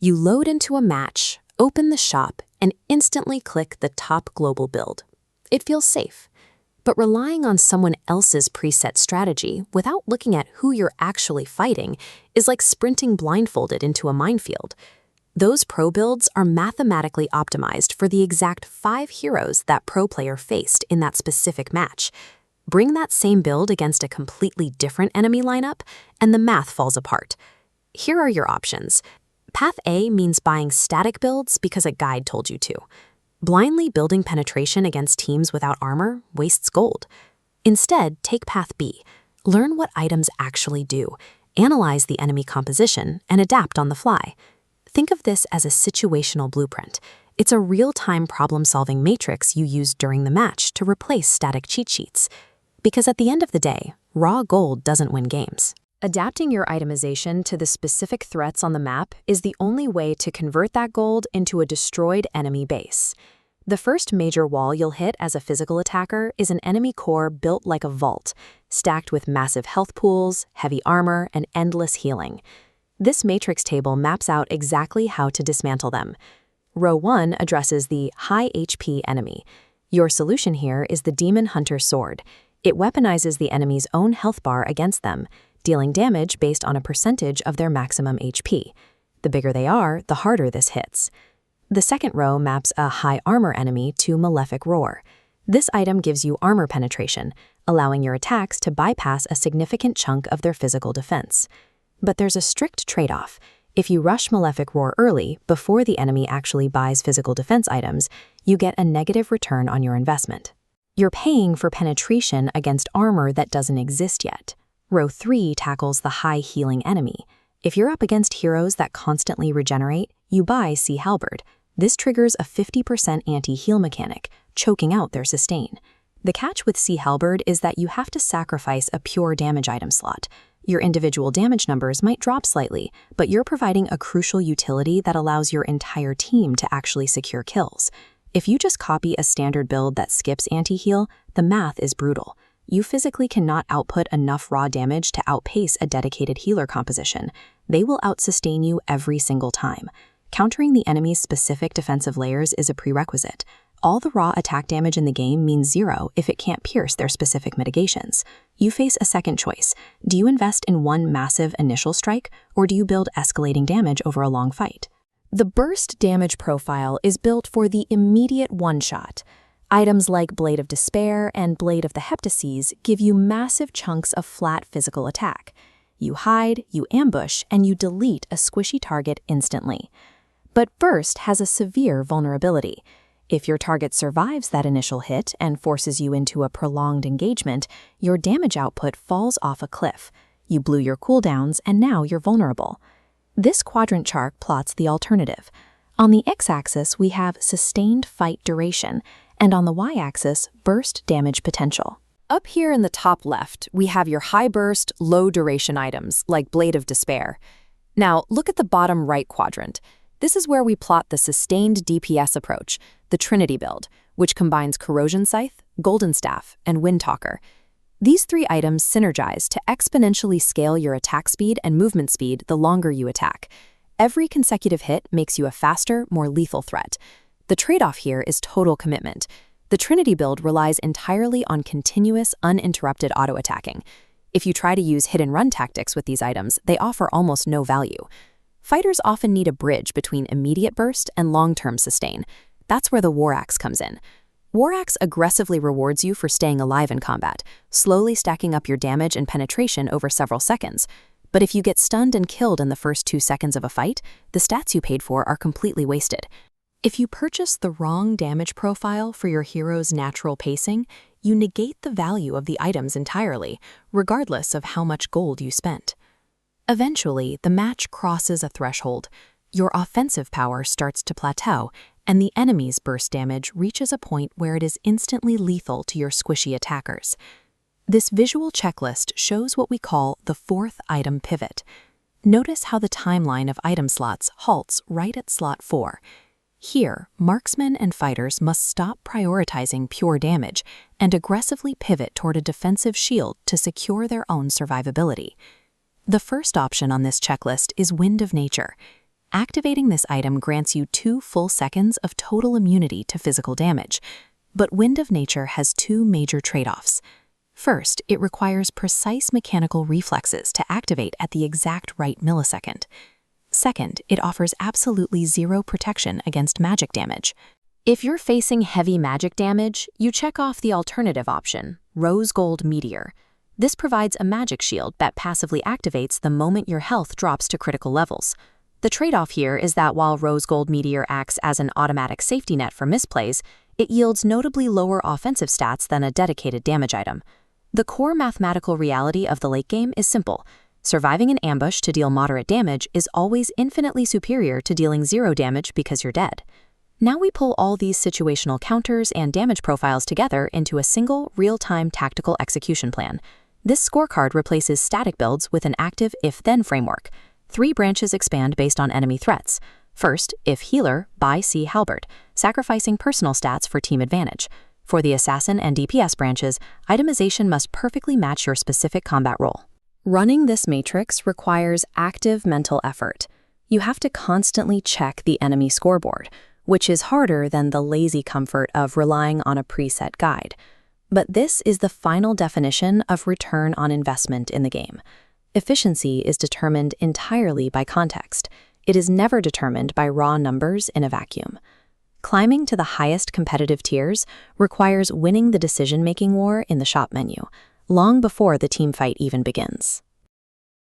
You load into a match, open the shop, and instantly click the top global build. It feels safe. But relying on someone else's preset strategy without looking at who you're actually fighting is like sprinting blindfolded into a minefield. Those pro builds are mathematically optimized for the exact 5 heroes that pro player faced in that specific match. Bring that same build against a completely different enemy lineup, and the math falls apart. Here are your options. Path A means buying static builds because a guide told you to. Blindly building penetration against teams without armor wastes gold. Instead, take Path B. Learn what items actually do, analyze the enemy composition, and adapt on the fly. Think of this as a situational blueprint. It's a real-time problem-solving matrix you use during the match to replace static cheat sheets. Because at the end of the day, raw gold doesn't win games. Adapting your itemization to the specific threats on the map is the only way to convert that gold into a destroyed enemy base. The first major wall you'll hit as a physical attacker is an enemy core built like a vault, stacked with massive health pools, heavy armor, and endless healing. This matrix table maps out exactly how to dismantle them. Row 1 addresses the high HP enemy. Your solution here is the Demon Hunter Sword. It weaponizes the enemy's own health bar against them, dealing damage based on a percentage of their maximum HP. The bigger they are, the harder this hits. The second row maps a high armor enemy to Malefic Roar. This item gives you armor penetration, allowing your attacks to bypass a significant chunk of their physical defense. But there's a strict trade-off. If you rush Malefic Roar early, before the enemy actually buys physical defense items, you get a negative return on your investment. You're paying for penetration against armor that doesn't exist yet. Row 3 tackles the high healing enemy. If you're up against heroes that constantly regenerate, you buy Sea Halberd. This triggers a 50% anti-heal mechanic, choking out their sustain. The catch with Sea Halberd is that you have to sacrifice a pure damage item slot. Your individual damage numbers might drop slightly, but you're providing a crucial utility that allows your entire team to actually secure kills. If you just copy a standard build that skips anti-heal, the math is brutal. You physically cannot output enough raw damage to outpace a dedicated healer composition. They will out-sustain you every single time. Countering the enemy's specific defensive layers is a prerequisite. All the raw attack damage in the game means 0 if it can't pierce their specific mitigations. You face a second choice. Do you invest in one massive initial strike, or do you build escalating damage over a long fight? The burst damage profile is built for the immediate one-shot. Items like Blade of Despair and Blade of the Heptases give you massive chunks of flat physical attack. You hide, you ambush, and you delete a squishy target instantly. But burst has a severe vulnerability. If your target survives that initial hit and forces you into a prolonged engagement, your damage output falls off a cliff. You blew your cooldowns, and now you're vulnerable. This quadrant chart plots the alternative. On the x-axis, we have sustained fight duration, and on the y-axis, burst damage potential. Up here in the top left, we have your high-burst, low-duration items, like Blade of Despair. Now, look at the bottom right quadrant. This is where we plot the sustained DPS approach, the Trinity build, which combines Corrosion Scythe, Golden Staff, and Windtalker. These 3 items synergize to exponentially scale your attack speed and movement speed the longer you attack. Every consecutive hit makes you a faster, more lethal threat. The trade-off here is total commitment. The Trinity build relies entirely on continuous, uninterrupted auto-attacking. If you try to use hit-and-run tactics with these items, they offer almost no value. Fighters often need a bridge between immediate burst and long-term sustain. That's where the War Axe comes in. War Axe aggressively rewards you for staying alive in combat, slowly stacking up your damage and penetration over several seconds. But if you get stunned and killed in the first 2 seconds of a fight, the stats you paid for are completely wasted. If you purchase the wrong damage profile for your hero's natural pacing, you negate the value of the items entirely, regardless of how much gold you spent. Eventually, the match crosses a threshold. Your offensive power starts to plateau, and the enemy's burst damage reaches a point where it is instantly lethal to your squishy attackers. This visual checklist shows what we call the 4th item pivot. Notice how the timeline of item slots halts right at slot 4. Here, marksmen and fighters must stop prioritizing pure damage and aggressively pivot toward a defensive shield to secure their own survivability. The first option on this checklist is Wind of Nature. Activating this item grants you 2 full seconds of total immunity to physical damage. But Wind of Nature has 2 major trade-offs. First, it requires precise mechanical reflexes to activate at the exact right millisecond. Second, it offers absolutely 0 protection against magic damage. If you're facing heavy magic damage, you check off the alternative option, Rose Gold Meteor. This provides a magic shield that passively activates the moment your health drops to critical levels. The trade-off here is that while Rose Gold Meteor acts as an automatic safety net for misplays, it yields notably lower offensive stats than a dedicated damage item. The core mathematical reality of the late game is simple. Surviving an ambush to deal moderate damage is always infinitely superior to dealing 0 damage because you're dead. Now we pull all these situational counters and damage profiles together into a single, real-time tactical execution plan. This scorecard replaces static builds with an active if-then framework. 3 branches expand based on enemy threats. First, if healer, buy C Halberd, sacrificing personal stats for team advantage. For the assassin and DPS branches, itemization must perfectly match your specific combat role. Running this matrix requires active mental effort. You have to constantly check the enemy scoreboard, which is harder than the lazy comfort of relying on a preset guide. But this is the final definition of return on investment in the game. Efficiency is determined entirely by context. It is never determined by raw numbers in a vacuum. Climbing to the highest competitive tiers requires winning the decision-making war in the shop menu, long before the teamfight even begins.